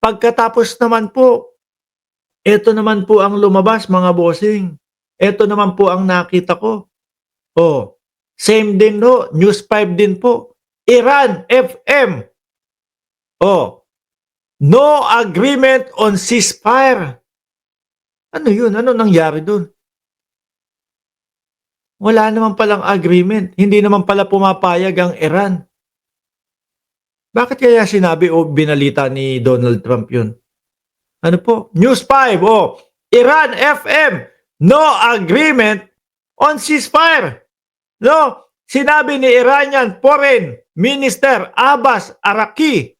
Pagkatapos naman po, eto naman po ang lumabas mga bossing. Eto naman po ang nakita ko. Oh, same din ho, News 5 din po. Iran FM. Oh, no agreement on ceasefire. Ano yun? Ano nangyari dun? Wala naman palang agreement. Hindi naman pala pumapayag ang Iran. Bakit kaya sinabi o binalita ni Donald Trump yun? Ano po? News 5, oh, Iran FM, no agreement on ceasefire. No, sinabi ni Iranian Foreign Minister Abbas Araki,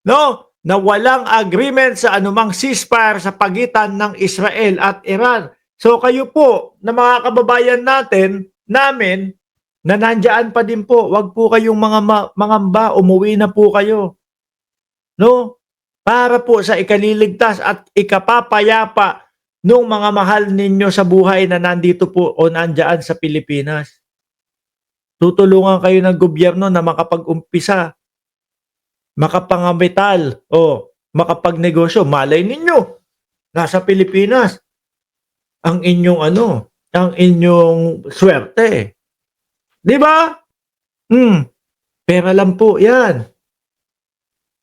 no, na walang agreement sa anumang ceasefire sa pagitan ng Israel at Iran. So kayo po, na mga kababayan namin, na nandiyan pa din po, wag po kayong mangamba, umuwi na po kayo. No? Para po sa ikaliligtas at ikapapayapa ng mga mahal ninyo sa buhay na nandito po o nandiyan sa Pilipinas. Tutulungan kayo ng gobyerno na makapag-umpisa, makapangabital o makapagnegosyo. Malay ninyo, nasa Pilipinas, ang inyong swerte. Di ba? Pera lang po yan.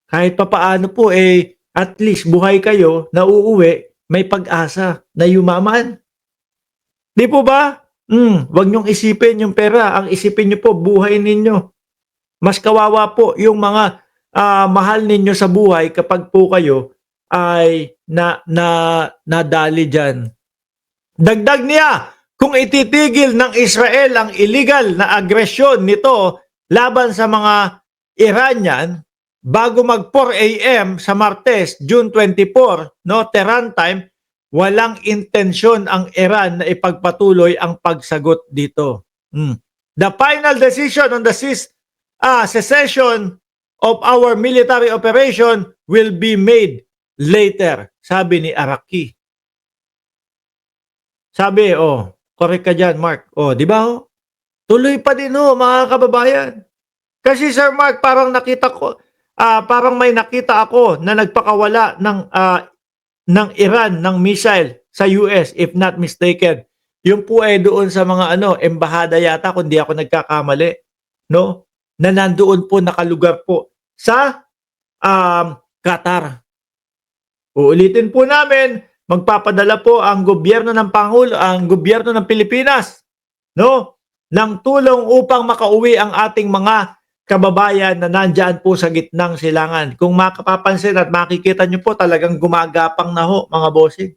Kahit papaano po, at least buhay kayo, na uuwi, may pag-asa na yumaman. Di po ba? Wag niyong isipin yung pera. Ang isipin niyo po, buhay ninyo. Mas kawawa po yung mga mahal ninyo sa buhay kapag po kayo ay nadali dyan. Dagdag niya, kung ititigil ng Israel ang illegal na agresyon nito laban sa mga Iranian, bago mag 4 a.m. sa Martes, June 24, no, Tehran time, walang intensyon ang Iran na ipagpatuloy ang pagsagot dito. The final decision on the cessation of our military operation will be made later, sabi ni Araki. Sabi, correct ka dyan, Mark. Di ba? Tuloy pa din mga kababayan. Kasi Sir Mark, parang may nakita ako na nagpakawala ng Iran ng missile sa US, if not mistaken. Yung po ay doon sa mga embahada yata, kung di ako nagkakamali, no? Na nandoon po, nakalugar po sa Qatar. Uulitin po namin, magpapadala po ang gobyerno ng gobyerno ng Pilipinas, no, ng tulong upang makauwi ang ating mga kababayan na nandyan po sa gitnang silangan. Kung makapapansin at makikita nyo po, talagang gumagapang na mga bossing.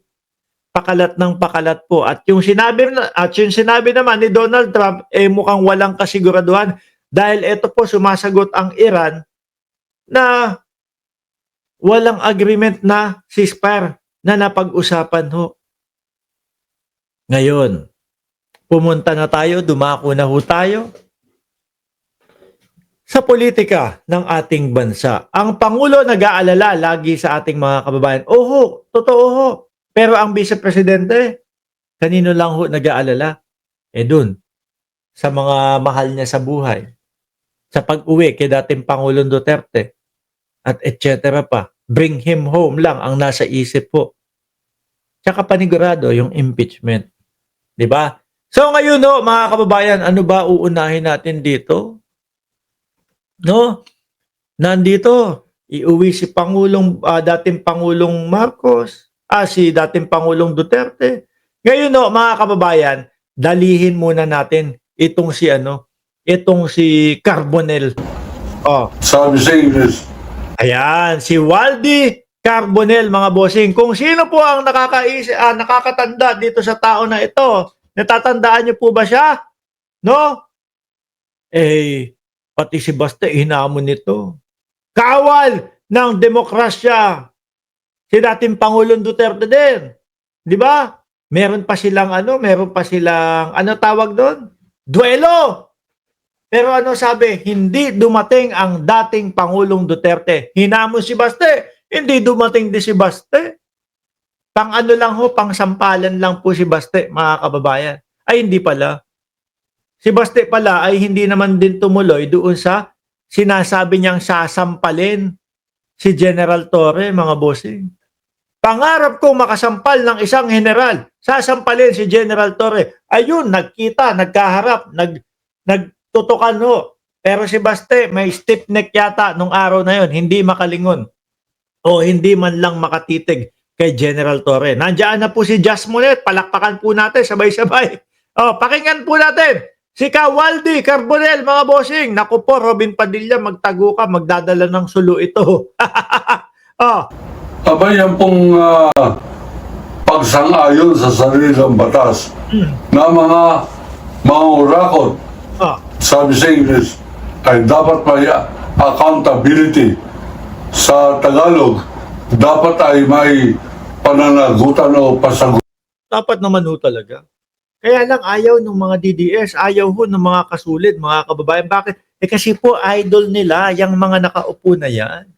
Pakalat ng pakalat po. At yung sinabi naman ni Donald Trump, mukhang walang kasiguraduhan dahil ito po sumasagot ang Iran na walang agreement na ceasefire na napag-usapan Ngayon, pumunta na tayo, dumako na tayo sa politika ng ating bansa. Ang Pangulo nag-aalala lagi sa ating mga kababayan. Totoo Pero ang Vice Presidente, kanino lang nag-aalala? Dun, sa mga mahal niya sa buhay. Sa pag-uwi kay dating Pangulong Duterte at etc. pa. Bring him home lang ang nasa isip po. Tsaka panigurado yung impeachment. Diba? So ngayon mga kababayan, ano ba uunahin natin dito? No? Nandito, iuwi si dating Pangulong Marcos, si dating Pangulong Duterte. Ngayon mga kababayan, dalihin muna natin itong si Carbonell. Ayan, si Waldy Carbonell, mga bossing. Kung sino po ang nakakatanda dito sa tao na ito, natatandaan niyo po ba siya? No? Pati si Baste, hinamon nito. Kawal ng demokrasya. Si dating Pangulong Duterte din. Di ba? Meron pa silang tawag doon? Duelo! Pero sabi? Hindi dumating ang dating Pangulong Duterte. Hinamon si Baste. Hindi dumating din si Baste. Pang sampalan lang po si Baste, mga kababayan. Ay, hindi pala. Si Baste pala ay hindi naman din tumuloy doon sa sinasabi niyang sasampalin si General Torre, mga bossing. Pangarap kong makasampal ng isang general. Sasampalin si General Torre. Ayun, nagkita, nagkaharap, nagtutukan ho. Pero si Baste, may stiff neck yata nung araw na yon, hindi makalingon o hindi man lang makatitig kay General Torre. Nandiyan na po si Jas Monet, palakpakan po natin sabay-sabay. Pakinggan po natin si Kawaldi Carbonel, mga bossing. Naku po, Robin Padilla, magtago ka, magdadala ng sulo ito. oh, Aba, yan pong pagsang-ayon sa sariling batas na mga urakot, oh. sabi sa English, ay dapat may accountability. Sa Tagalog, dapat ay may pananagutan o pasagutan. Dapat naman ho talaga. Kaya lang ayaw ng mga DDS, ayaw ho ng mga kasulid, mga kababayan. Bakit? Kasi po idol nila yung mga nakaupo na yan.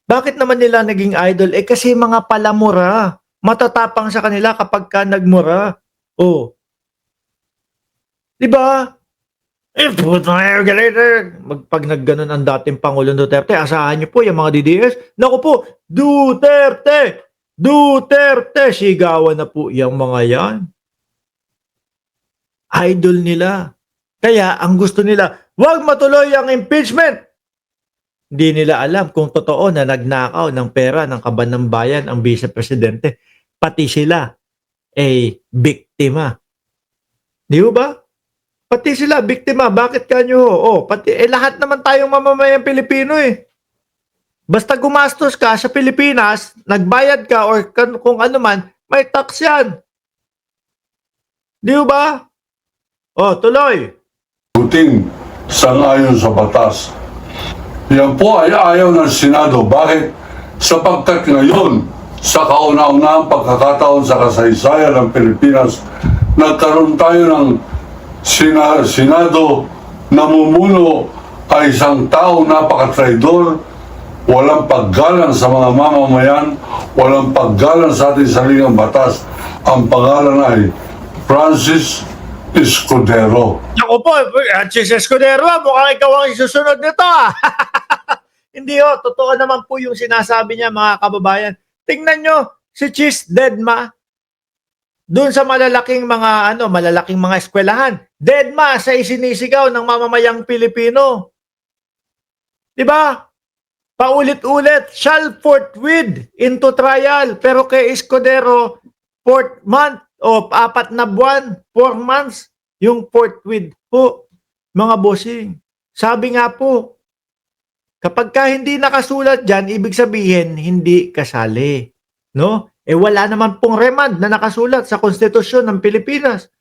Bakit naman nila naging idol? Kasi mga palamura. Matatapang sa kanila kapag ka nagmura. Oh. Diba? Puto na yung galera. Pag nagganon ang dating Pangulong Duterte, asahan niyo po yung mga DDS. Naku po, Duterte! Duterte! Sigawan na po yung mga yan. Idol nila. Kaya ang gusto nila, wag matuloy ang impeachment. Hindi nila alam kung totoo na nagnakaw ng pera ng kaban ng bayan ang vice-presidente. Pati sila ay biktima. Di ba? Pati sila biktima. Bakit kanyo? Pati lahat naman tayong mamamayang Pilipino eh. Basta gumastos ka sa Pilipinas, nagbayad ka or kung ano man, may tax yan. Di ba? Tuloy. Buting sang-ayon sa batas. Yan po ay ayaw ng Senado. Bakit? Sapagkat ngayon, sa kauna-unahang pagkakataon sa kasaysayan ng Pilipinas, nagkaroon tayo ng Senado na mumuno ay isang taong napaka-traidor, walang paggalang sa mga mamamayan, walang paggalang sa ating sariling batas. Ang pangalan ay Francis Escudero. Ako po, Chis Escudero, mukhang ikaw ang isusunod nito Hindi totoo naman po yung sinasabi niya, mga kababayan. Tingnan nyo, si Chis Dedma, doon sa malalaking mga eskwelahan. Dedma sa isinisigaw ng mamamayang Pilipino. Diba? Paulit-ulit, shall forthwith into trial. Pero kay Escudero, 4th month o 4 na buwan, 4 months, yung forthwith po, mga bossing. Sabi nga po, kapag ka hindi nakasulat dyan, ibig sabihin, hindi kasali. No? Wala naman pong remand na nakasulat sa konstitusyon ng Pilipinas.